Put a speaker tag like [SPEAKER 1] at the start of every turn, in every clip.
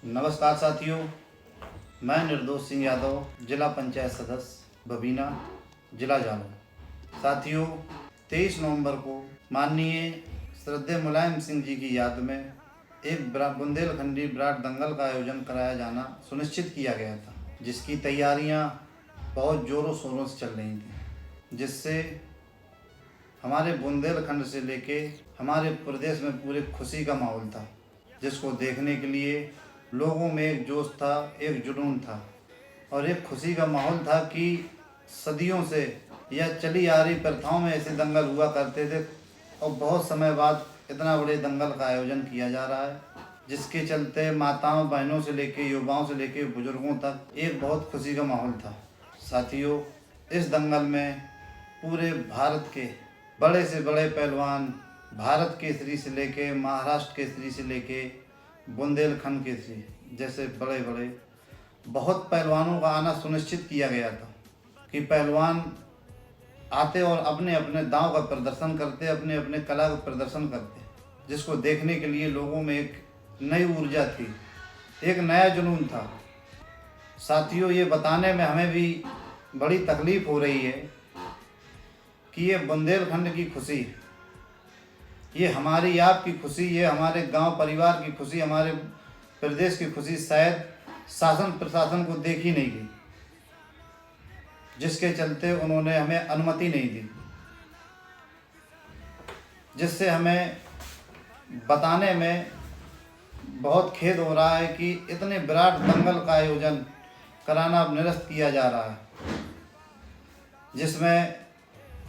[SPEAKER 1] नमस्कार साथियों, मैं निर्दोष सिंह यादव, जिला पंचायत सदस्य बबीना, जिला जालौर। साथियों, 23 नवंबर को माननीय श्रद्धेय मुलायम सिंह जी की याद में एक बुंदेलखंडी विराट दंगल का आयोजन कराया जाना सुनिश्चित किया गया था, जिसकी तैयारियां बहुत ज़ोरों शोरों से चल रही थी, जिससे हमारे बुंदेलखंड से लेके हमारे प्रदेश में पूरे खुशी का माहौल था, जिसको देखने के लिए लोगों में एक जोश था, एक जुनून था और एक खुशी का माहौल था कि सदियों से यह चली आ रही प्रथाओं में ऐसे दंगल हुआ करते थे और बहुत समय बाद इतना बड़े दंगल का आयोजन किया जा रहा है, जिसके चलते माताओं बहनों से लेके युवाओं से लेके बुजुर्गों तक एक बहुत खुशी का माहौल था। साथियों, इस दंगल में पूरे भारत के बड़े से बड़े पहलवान, भारत केसरी से लेके महाराष्ट्र केसरी से लेके बुंदेलखंड केसरी जैसे बड़े बड़े बहुत पहलवानों का आना सुनिश्चित किया गया था कि पहलवान आते और अपने अपने दांव का प्रदर्शन करते, अपने अपने कला का प्रदर्शन करते, जिसको देखने के लिए लोगों में एक नई ऊर्जा थी, एक नया जुनून था। साथियों, ये बताने में हमें भी बड़ी तकलीफ़ हो रही है कि ये बुंदेलखंड की खुशी, ये हमारी आपकी खुशी, ये हमारे गांव परिवार की खुशी, हमारे प्रदेश की खुशी शायद शासन प्रशासन को देखी नहीं गई, जिसके चलते उन्होंने हमें अनुमति नहीं दी, जिससे हमें बताने में बहुत खेद हो रहा है कि इतने विराट दंगल का आयोजन कराना अब निरस्त किया जा रहा है, जिसमें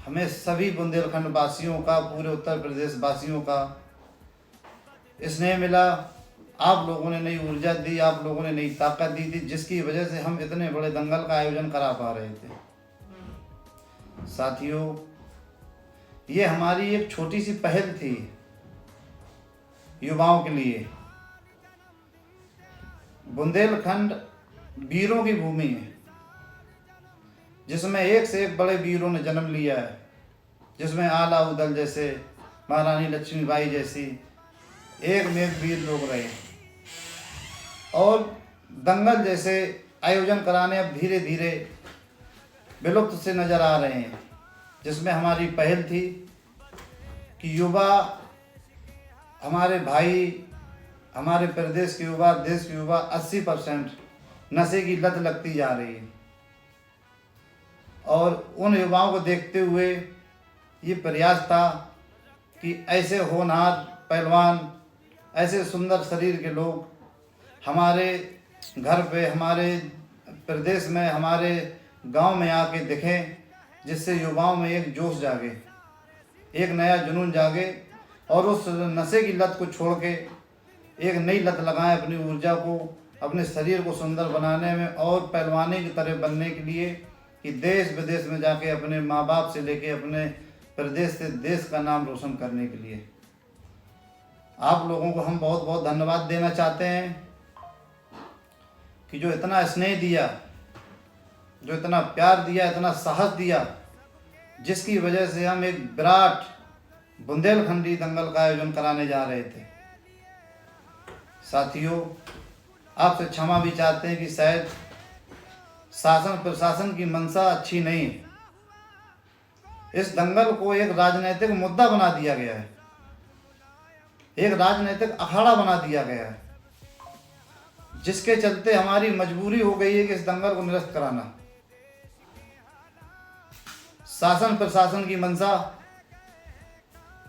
[SPEAKER 1] हमें सभी बुंदेलखंड वासियों का, पूरे उत्तर प्रदेश वासियों का स्नेह मिला। आप लोगों ने नई ऊर्जा दी, आप लोगों ने नई ताकत दी थी, जिसकी वजह से हम इतने बड़े दंगल का आयोजन करा पा रहे थे। साथियों, ये हमारी एक छोटी सी पहल थी युवाओं के लिए। बुंदेलखंड वीरों की भूमि है, जिसमें एक से एक बड़े वीरों ने जन्म लिया है, जिसमें आला उदल जैसे, महारानी लक्ष्मीबाई जैसी एक में एक वीर लोग रहे और दंगल जैसे आयोजन कराने अब धीरे धीरे विलुप्त से नज़र आ रहे हैं, जिसमें हमारी पहल थी कि युवा, हमारे भाई, हमारे प्रदेश के युवा, देश के युवा 80% नशे की लत लगती जा रही है और उन युवाओं को देखते हुए ये प्रयास था कि ऐसे होनहार पहलवान, ऐसे सुंदर शरीर के लोग हमारे घर पे, हमारे प्रदेश में, हमारे गांव में आके दिखें, जिससे युवाओं में एक जोश जागे, एक नया जुनून जागे और उस नशे की लत को छोड़ के एक नई लत लगाएं अपनी ऊर्जा को, अपने शरीर को सुंदर बनाने में और पहलवानी की तरह बनने के लिए कि देश विदेश में जाके अपने माँ बाप से लेके अपने प्रदेश से देश का नाम रोशन करने के लिए। आप लोगों को हम बहुत बहुत धन्यवाद देना चाहते हैं कि जो इतना स्नेह दिया, जो इतना प्यार दिया, इतना साहस दिया, जिसकी वजह से हम एक विराट बुंदेलखंडी दंगल का आयोजन कराने जा रहे थे। साथियों, आपसे क्षमा भी चाहते हैं कि शायद शासन प्रशासन की मंशा अच्छी नहीं है। इस दंगल को एक राजनीतिक मुद्दा बना दिया गया है, एक राजनीतिक अखाड़ा बना दिया गया है, जिसके चलते हमारी मजबूरी हो गई है कि इस दंगल को निरस्त कराना। शासन प्रशासन की मंशा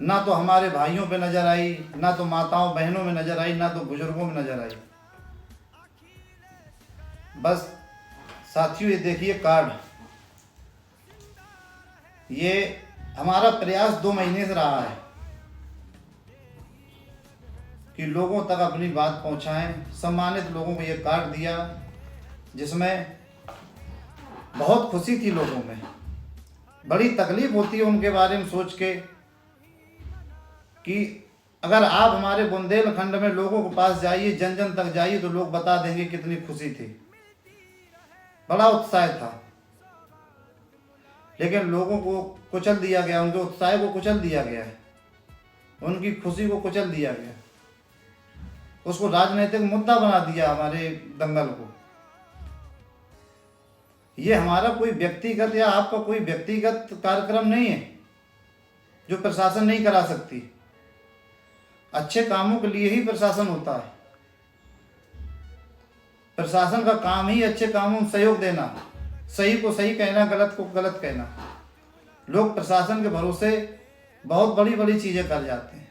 [SPEAKER 1] ना तो हमारे भाइयों पे नजर आई, ना तो माताओं बहनों में नजर आई, ना तो बुजुर्गों में नजर आई। बस साथियों, ये देखिए कार्ड, ये हमारा प्रयास 2 महीने से रहा है कि लोगों तक अपनी बात पहुंचाएं। सम्मानित लोगों को ये कार्ड दिया, जिसमें बहुत खुशी थी लोगों में, बड़ी तकलीफ होती है उनके बारे में सोच के कि अगर आप हमारे बुंदेलखंड में लोगों के पास जाइए, जन जन तक जाइए, तो लोग बता देंगे कितनी खुशी थी, बड़ा उत्साह था। लेकिन लोगों को कुचल दिया गया, उनके उत्साह को कुचल दिया गया है, उनकी खुशी को कुचल दिया गया। उसको राजनीतिक मुद्दा बना दिया हमारे दंगल को। ये हमारा कोई व्यक्तिगत या आपका कोई व्यक्तिगत कार्यक्रम नहीं है जो प्रशासन नहीं करा सकती। अच्छे कामों के लिए ही प्रशासन होता है। प्रशासन का काम ही अच्छे कामों में सहयोग देना, सही को सही कहना, गलत को गलत कहना। लोग प्रशासन के भरोसे बहुत बड़ी बड़ी चीज़ें कर जाते हैं,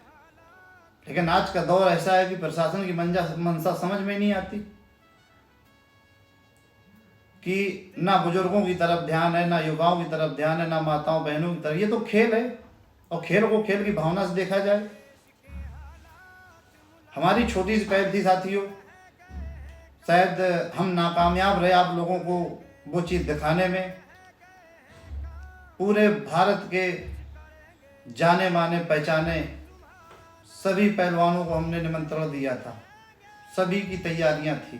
[SPEAKER 1] लेकिन आज का दौर ऐसा है कि प्रशासन की मंशा समझ में नहीं आती कि ना बुजुर्गों की तरफ ध्यान है, ना युवाओं की तरफ ध्यान है, ना माताओं बहनों की तरफ। ये तो खेल है और खेल को खेल की भावना से देखा जाए। हमारी छोटी सी पहल थी साथियों, शायद हम नाकामयाब रहे आप लोगों को वो चीज़ दिखाने में। पूरे भारत के जाने माने पहचाने सभी पहलवानों को हमने निमंत्रण दिया था, सभी की तैयारियां थी।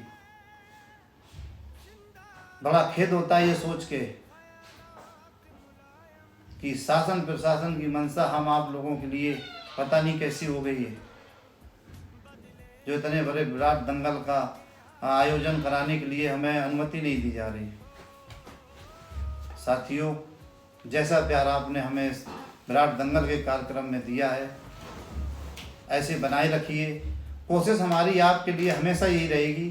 [SPEAKER 1] बड़ा खेद होता है ये सोच के कि शासन प्रशासन की मंशा हम आप लोगों के लिए पता नहीं कैसी हो गई है, जो इतने बड़े विराट दंगल का आयोजन कराने के लिए हमें अनुमति नहीं दी जा रही। साथियों, जैसा प्यार आपने हमें इस विराट दंगल के कार्यक्रम में दिया है, ऐसे बनाए रखिए। कोशिश हमारी आपके लिए हमेशा यही रहेगी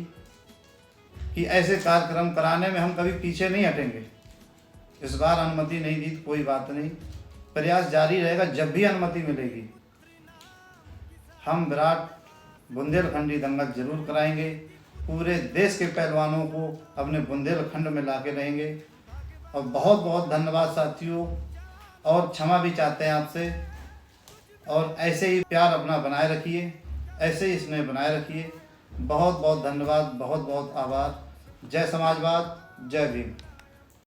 [SPEAKER 1] कि ऐसे कार्यक्रम कराने में हम कभी पीछे नहीं हटेंगे। इस बार अनुमति नहीं दी, कोई बात नहीं, प्रयास जारी रहेगा। जब भी अनुमति मिलेगी हम विराट बुंदेलखंडी दंगल जरूर कराएंगे। पूरे देश के पहलवानों को अपने बुंदेलखंड में लाके रहेंगे। और बहुत बहुत धन्यवाद साथियों, और क्षमा भी चाहते हैं आपसे। और ऐसे ही प्यार अपना बनाए रखिए, ऐसे ही स्नेह बनाए रखिए। बहुत बहुत धन्यवाद, बहुत बहुत आभार। जय समाजवाद, जय भीम।